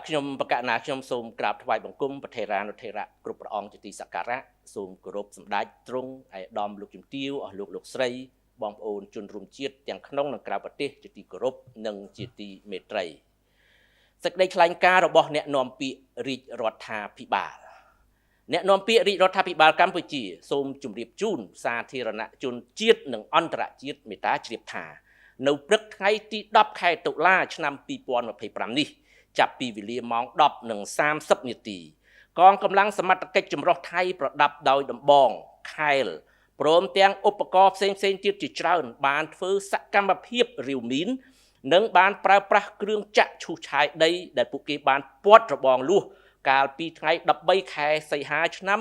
ខ្ញុំបកណាខ្ញុំសូមក្រាបថ្វាយបង្គំប្រធេរានុធេរៈគ្រប់ព្រះអង្គជាទីសក្ការៈសូមគោរពសម្ដេចទ្រង់ឯកឧត្តមលោកជំទាវអស់លោកស្រីបងប្អូនជនរួមជាតិទាំងក្នុងនិងក្រៅប្រទេសជាទីគោរពនិងជាទីមេត្រីសេចក្តីថ្លែងការណ៍របស់អ្នកនាំពាក្យរាជរដ្ឋាភិបាលអ្នកនាំពាក្យរាជរដ្ឋាភិបាលកម្ពុជាសូមជម្រាបជូនសាធារណជនជាតិនិងអន្តរជាតិមេត្តាជ្រាបថានៅព្រឹកថ្ងៃទី10ខែតុលាឆ្នាំ2025នេះចាប់ពីវេលាម៉ោង 10:30 នាទីកងកម្លាំងសមត្ថកិច្ចចម្រុះថៃប្រដាប់ដោយដំបងខែលព្រមទាំងឧបករណ៍ផ្សេងទៀតជាច្រើនបានធ្វើសកម្មភាពរាវមីននិងបានប្រើប្រាស់គ្រឿងចាក់ឈូសឆាយដីដែលពួកគេបានពាត់របងលួសកាលពីថ្ងៃ13ខែសីហាឆ្នាំ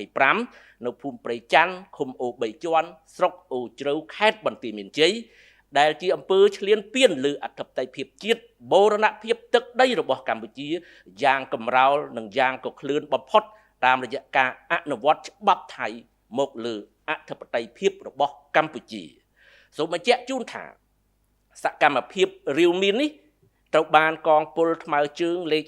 2025នៅភូមិព្រៃច័ន្ទឃុំអូ3ជាន់ស្រុកអូជ្រៅខេត្តបន្ទាយមានជ័យដែលជាអំពើឈ្លានពានលើអធិបតេយ្យភាពជាតិបូរណភាពទឹកដីរបស់កម្ពុជាយ៉ាងកំរោលនិងយ៉ាងកក្លឿនបំផុតតាមរយៈការអនុវត្តច្បាប់ថៃមកលើអធិបតេយ្យភាពរបស់កម្ពុជាសូមបញ្ជាក់ជូនថាសកម្មភាពរាវមីននេះត្រូវបានកងពលថ្មើរជើងលេខ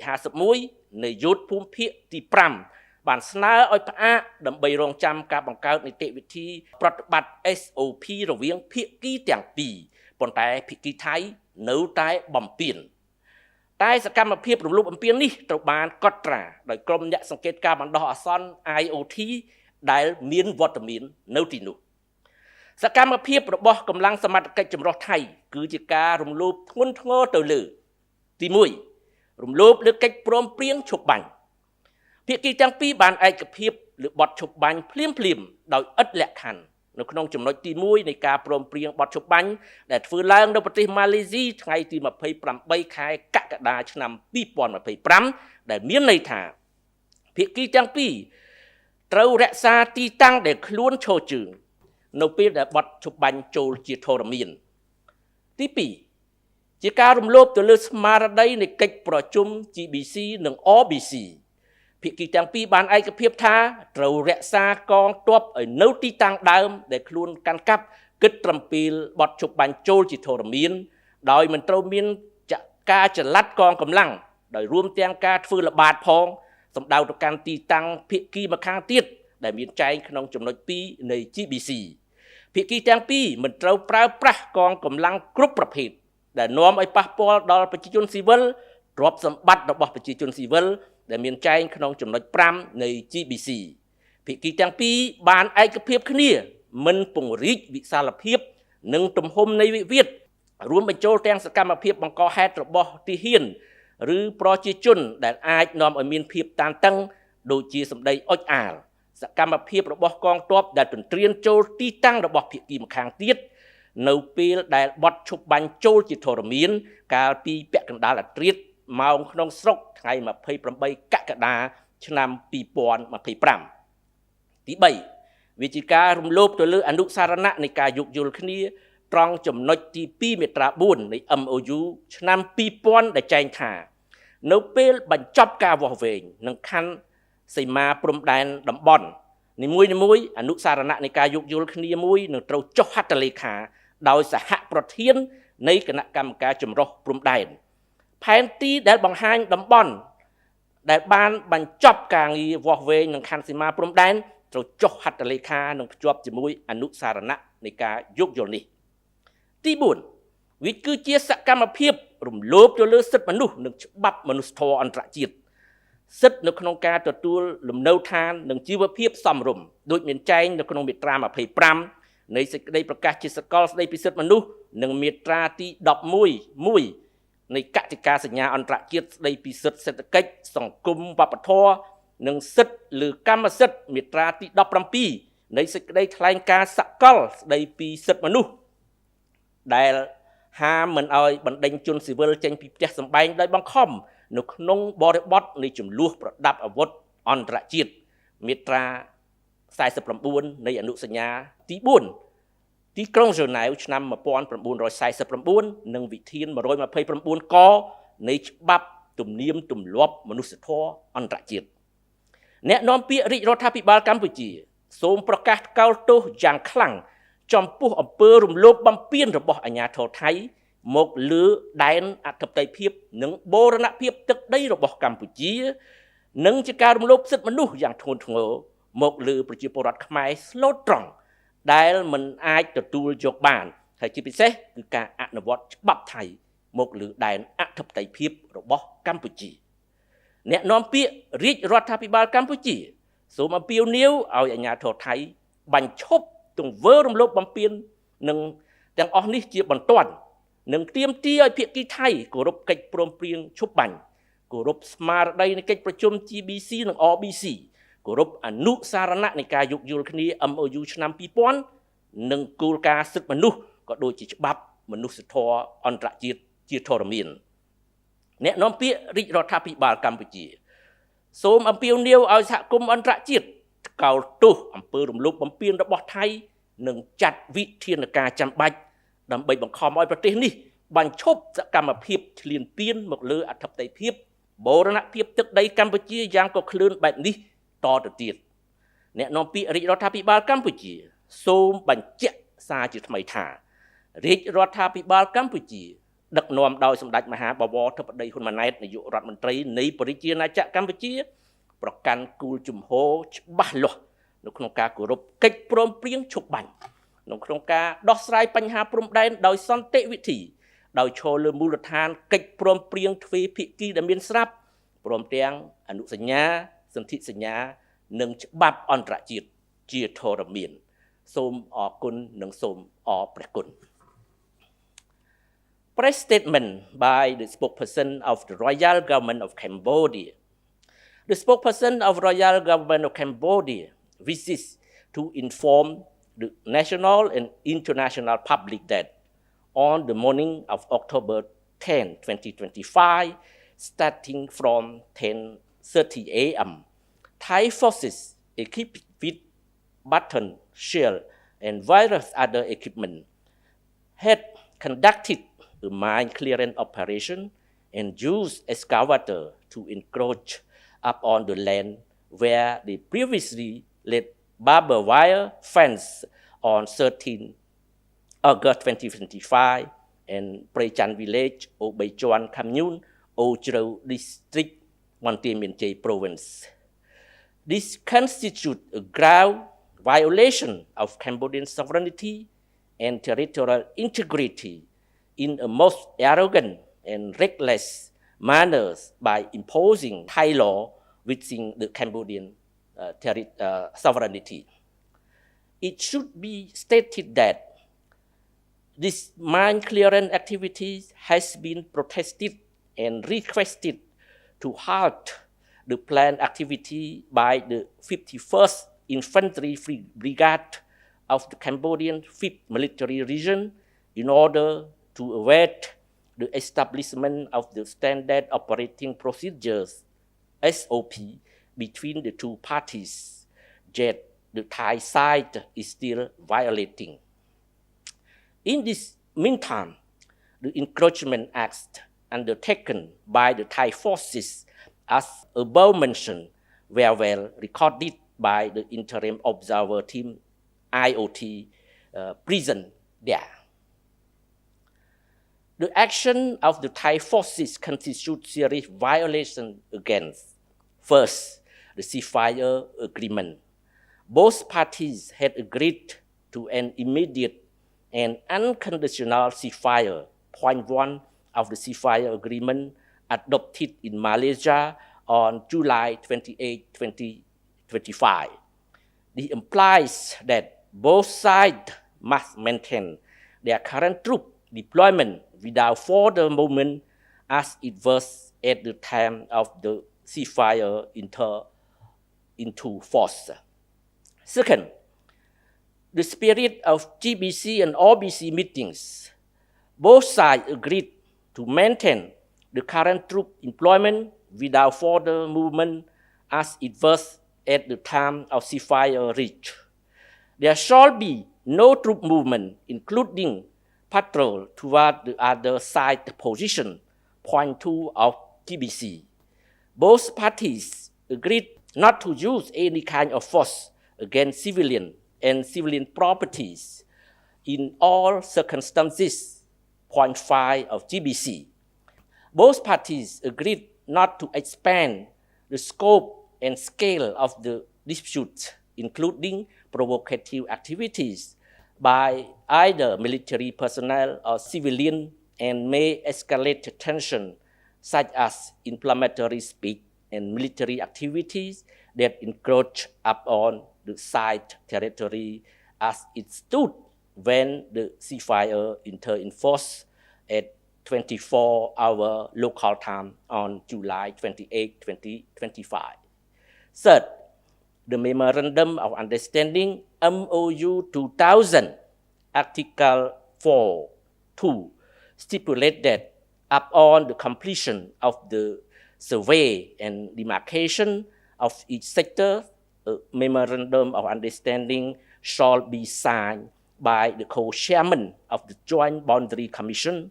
51នៃយុទ្ធភូមិភាគទី5បានស្នើឲ្យផ្អាកដើម្បីរងចាំការបង្កើតនីតិវិធីប្រតិបត្តិ SOP រវាងភាគីទាំងពីរប៉ុន្តែភាគីថៃនៅតែបំពេញតែសកម្មភាពរំលោភបំពាននេះត្រូវបានកត់ត្រាដោយក្រុមអ្នកសង្កេតការបណ្ដោះអាសន្ន IOT ដែលមានវត្តមាននៅទីនោះសកម្មភាពរបស់កម្លាំងសមត្ថកិច្ចចម្រុះថៃគឺជាការរំលោភធ្ងន់ធ្ងរទៅលើទី1រំលោភលើកិច្ចព្រមព្រៀងឈប់បាញ់ភាគីទាំងពីរបានឯកភាពលើបទឈប់បាញ់ភ្លាមដោយឥតលក្ខខណ្ឌនៅក្នុងចំណុចទី1នៃការព្រមព្រៀងបទឈប់បាញ់ដែលធ្វើឡើងនៅប្រទេសម៉ាឡេស៊ីថ្ងៃទី28ខែកក្កដាឆ្នាំ2025ដែលមានន័យថាភាគីទាំងពីរត្រូវរក្សាទីតាំងដែលខ្លួនឈរជើងនៅពេលដែលបទឈប់បាញ់ចូលជាធរមានទី2ជាការរំលោភទៅលើស្មារតីនៃកិច្ចប្រជុំ GBC និង RBC ភាគីទាំងពីរបានឯកភាពថាត្រូវរក្សាកងទ័ពឲ្យនៅទីតាំងដើមដែលខ្លួនកាន់កាប់គិតត្រឹមពេលបទឈប់បាញ់ចូលជាធរមានដោយមិនត្រូវមានការចល័តកងកម្លាំងដោយរួមទាំងការធ្វើល្បាតផងសម្ដៅទៅកាន់ទីតាំងភាគីម្ខាងទៀតដែលមានចែងក្នុងចំណុច2នៃ GBC ភាគីទាំងពីរមិនត្រូវប្រើប្រាស់កងកម្លាំងគ្រប់ប្រភេទដែលនាំឲ្យប៉ះពាល់ដល់ប្រជាជនស៊ីវិលទ្រព្យសម្បត្តិរបស់ប្រជាជនស៊ីវិលដែលមានចែងក្នុងចំណុច5នៃ GBC ភាគីទាំងពីរបានឯកភាពគ្នាមិនពង្រីកវិសាលភាពនិងទំហំនៃវិវាទរួមបញ្ចូលទាំងសកម្មភាពបង្កហេតុរបស់ទាហានឬប្រជាជនដែលអាចនាំឲ្យមានភាពតានតឹងដូចជាសម្ដីអុចអាលសកម្មភាពរបស់កងទ័ពដែលទន្ទ្រានចូលទីតាំងរបស់ភាគីម្ខាងទៀតនៅពេលដែលបទឈប់បាញ់ចូលជាធរមានកាលពីពាក់កណ្ដាលអាធ្រាត្រម៉ោងក្នុងស្រុកថ្ងៃ28កក្កដាឆ្នាំ2025ទី3វាជាការរំលោភទៅលើអនុសារណៈនៃការយោគយល់គ្នាត្រង់ចំណុចទី2មាត្រា4នៃ MOU ឆ្នាំ2000ដែលចែងថានៅពេលបញ្ចប់ការវាស់វែងនិងខណ្ឌសីមាព្រំដែនតំបន់នីមួយអនុសារណៈនៃការយោគយល់គ្នាមួយនឹងត្រូវចុះហត្ថលេខាដោយសហប្រធាននៃគណៈកម្មការចម្រុះព្រំដែនផែនទីដែលបង្ហាញតំបន់ដែលបានបញ្ចប់ការងារវាស់វែងនិងខណ្ឌសីមាព្រំដែនត្រូវចុះហត្ថលេខានិងភ្ជាប់ជាមួយអនុសារណៈនៃការយោគយល់នេះទី4វាគឺជាសកម្មភាពរំលោភទៅលើសិទ្ធិមនុស្សនិងច្បាប់មនុស្សធម៌អន្តរជាតិសិទ្ធិនៅក្នុងការទទួលលំនៅឋាននិងជីវភាពសមរម្យដូចមានចែងនៅក្នុងមាត្រា25នៃសេចក្តីប្រកាសជាសកលស្តីពីសិទ្ធិមនុស្សនិងមាត្រាទី11នៃកតិកាសញ្ញាអន្តរជាតិស្តីពីសិទ្ធិសេដ្ឋកិច្ចសង្គមវប្បធម៌និងសិទ្ធិលើកម្មសិទ្ធិមាត្រាទី17នៃសេចក្តីថ្លែងការណ៍សកលស្តីពីសិទ្ធិមនុស្សដែលហាមមិនឲ្យបណ្ដេញជនស៊ីវិលចេញពីផ្ទះសម្បែងដោយបង្ខំនៅក្នុងបរិបទនៃចំនួនប្រដាប់អាវុធអន្តរជាតិមាត្រា49នៃអនុសញ្ញាទី4ទីក្រុងហ្សឺណែវឆ្នាំ1949និងវិធាន129កនៃច្បាប់ទំនៀមទម្លាប់មនុស្សធម៌អន្តរជាតិអ្នកនាំពាក្យរាជរដ្ឋាភិបាលកម្ពុជាសូមប្រកាសថ្កោលទោសយ៉ាងខ្លាំងចំពោះអំពើរំលោភបំពានរបស់អាជ្ញាធរថៃ មកលើដែនអធិបតេយ្យភាពនិងបូរណភាពទឹកដីរបស់កម្ពុជានិងជាការរំលោភសិទ្ធិមនុស្សយ៉ាងធ្ងន់ធ្ងរមកលើប្រជាពលរដ្ឋខ្មែរស្លូតត្រង់ដែលមិនអាចទទួលយកបានហើយជាពិសេសគឺការអនុវត្តច្បាប់ថៃមកលើដែនអធិបតេយ្យភាពរបស់កម្ពុជាអ្នកនាំពាក្យរាជរដ្ឋាភិបាលកម្ពុជាសូមអំពាវនាវឲ្យអាជ្ញាធរថៃបញ្ឈប់ទង្វើរំលោភបំពាននិងទាំងអស់នេះជាបន្ទាន់និងទាមទារឲ្យភាគីថៃគោរពកិច្ចព្រមព្រៀងឈប់បាញ់គោរពស្មារតីនៃកិច្ចប្រជុំ GBC និង RBC គោរពអនុសារណៈនៃការយោគយល់គ្នា MOU ឆ្នាំ2000និងគោលការណ៍សិទ្ធិមនុស្សក៏ដូចជាច្បាប់មនុស្សធម៌អន្តរជាតិជាធរមានអ្នកនាំពាក្យរាជរដ្ឋាភិបាលកម្ពុជាសូមអំពាវនាវឲ្យសហគមន៍អន្តរជាតិកោតទោសអំពើរំលោភបំពានរបស់ថៃនិងចាត់វិធានការចាំបាច់ដើម្បីបង្ខំឲ្យប្រទេសនេះបញ្ឈប់សកម្មភាពឈ្លានពានមកលើអធិបតេយ្យភាពបូរណភាពទឹកដីកម្ពុជាយ៉ាងកក្លឿនបែបនេះតទៅទៀតអ្នកនាំពាក្យរាជរដ្ឋាភិបាលកម្ពុជាសូមបញ្ជាក់សារជាថ្មីថារាជរដ្ឋាភិបាលកម្ពុជាដឹកនាំដោយសម្ដេចមហាបវរធិបតីហ៊ុនម៉ាណែតនាយករដ្ឋមន្ត្រីនៃប្រជាណាចក្រកម្ពុជាប្រកាន់គោលជំហរច្បាស់លាស់នៅក្នុងការគោរពកិច្ចព្រមព្រៀងឈប់បាញ់ក្នុងការដោះស្រាយបញ្ហាព្រំដែនដោយសន្តិវិធីដោយឈរលើមូលដ្ឋានកិច្ចព្រមព្រៀងទ្វេភាគីដែលមានស្រាប់ព្រមទាំងអនុសញ្ញាសន្ធិសញ្ញានិងច្បាប់អន្តរជាតិជាធរមានសូមអរគុណនិងសូមអរព្រះគុណ Press statement by the spokesperson of the Royal Government of Cambodia. The spokesperson of Royal Government of Cambodia wishes to inform the national and international public that on the morning of October 10, 2025, starting from 10:30 a.m., Thai forces equipped with baton, shell, and various other equipment had conducted a mine clearance operation and used excavator to encroach upon the land where they previously laid barbed wire fence on 13 August 2025 in Prejchan village, Choan Commune, Ojrau district, Meanchey province. This constitutes a grave violation of Cambodian sovereignty and territorial integrity in a most arrogant and reckless manner by imposing Thai law within the Cambodian sovereignty. It should be stated that this mine clearance activity has been protested and requested to halt the planned activity by the 51st Infantry Brigade of the Cambodian 5th Military Region in order to await the establishment of the standard operating procedures SOP between the two parties that the Thai side is still violating. In this meantime, the encroachment acts undertaken by the Thai forces, as above mentioned, were well recorded by the interim observer team IOT present there. The action of the Thai forces constitutes serious violation against, first, the ceasefire agreement. Both parties had agreed to an immediate and unconditional ceasefire, point 1 of the ceasefire agreement adopted in Malaysia on July 28, 2025. This implies that both sides must maintain their current troop deployment without further movement as it was at the time of the ceasefire into force. Second, the spirit of GBC and RBC meetings, both sides agreed to maintain the current troop employment without further movement as it was at the time of ceasefire reach. There shall be no troop movement, including patrol toward the other side position, point 2 of GBC. Both parties agreed not to use any kind of force against civilian and civilian properties in all circumstances 0.5 of GBC. Both parties agreed not to expand the scope and scale of the dispute, including provocative activities by either military personnel or civilian, and may escalate tension, such as inflammatory speech and military activities that encroach upon the site territory as it stood when the ceasefire entered in force at 24-hour local time on July 28, 2025. Third, the Memorandum of Understanding MOU 2000, Article 4.2, stipulate that upon the completion of the survey and demarcation of each sector, a Memorandum of Understanding shall be signed by the co-chairman of the Joint Boundary Commission.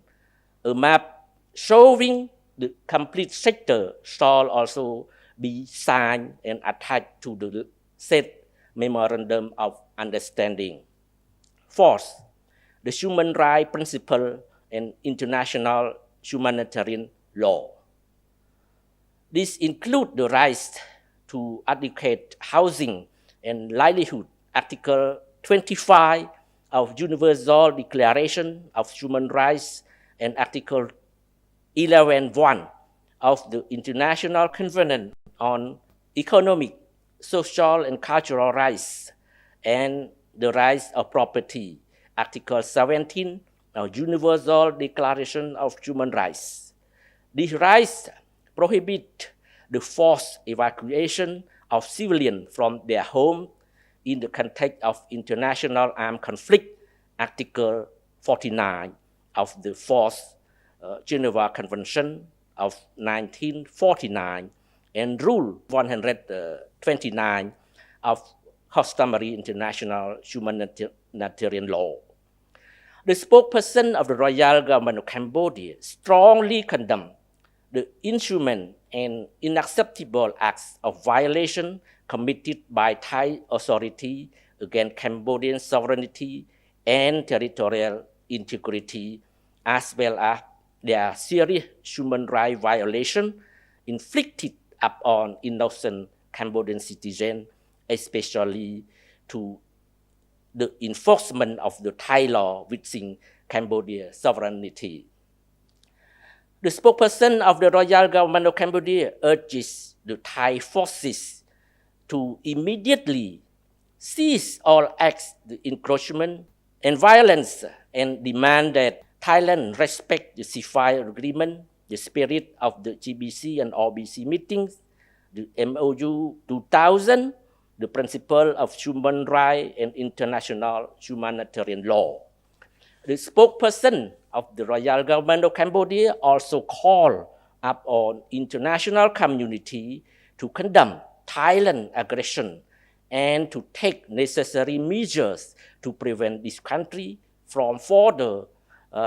A map showing the complete sector shall also be signed and attached to the said Memorandum of Understanding. Fourth, the human rights principle and international humanitarian law. This includes the right to adequate housing and livelihood, Article 25 of Universal Declaration of Human Rights and Article 11.1 of the International Covenant on Economic, Social, and Cultural Rights, and the rights of property, Article 17 of Universal Declaration of Human Rights. These rights prohibit the forced evacuation of civilians from their home in the context of international armed conflict, Article 49 of the Fourth Geneva Convention of 1949, and Rule 129 of customary international humanitarian law. The spokesperson of the royal government of Cambodia strongly condemned the inhuman and unacceptable acts of violation committed by Thai authority against Cambodian sovereignty and territorial integrity, as well as their serious human rights violation inflicted upon innocent Cambodian citizens, especially to the enforcement of the Thai law within Cambodia's sovereignty. The spokesperson of the royal government of Cambodia urges the Thai forces to immediately cease all acts of encroachment and violence and demand that Thailand respect the ceasefire agreement, the spirit of the GBC and RBC meetings, the MOU 2000, the principle of human rights and international humanitarian law. The spokesperson of the royal government of Cambodia also called upon international community to condemn Thailand's aggression and to take necessary measures to prevent this country from further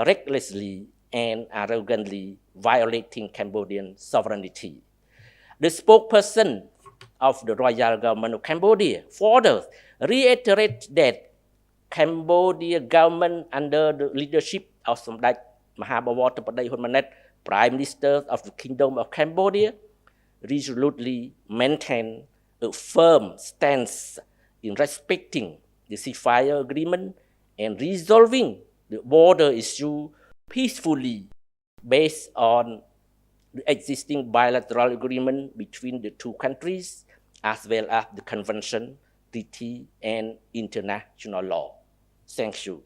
recklessly and arrogantly violating Cambodian sovereignty. The spokesperson of the royal government of Cambodia further reiterated that Cambodia government under the leadership of Samdech Mahabawatapadae Hunmanet, Prime Minister of the Kingdom of Cambodia, resolutely maintain a firm stance in respecting the ceasefire agreement and resolving the border issue peacefully based on the existing bilateral agreement between the two countries, as well as the convention, treaty, and international law. Thank you.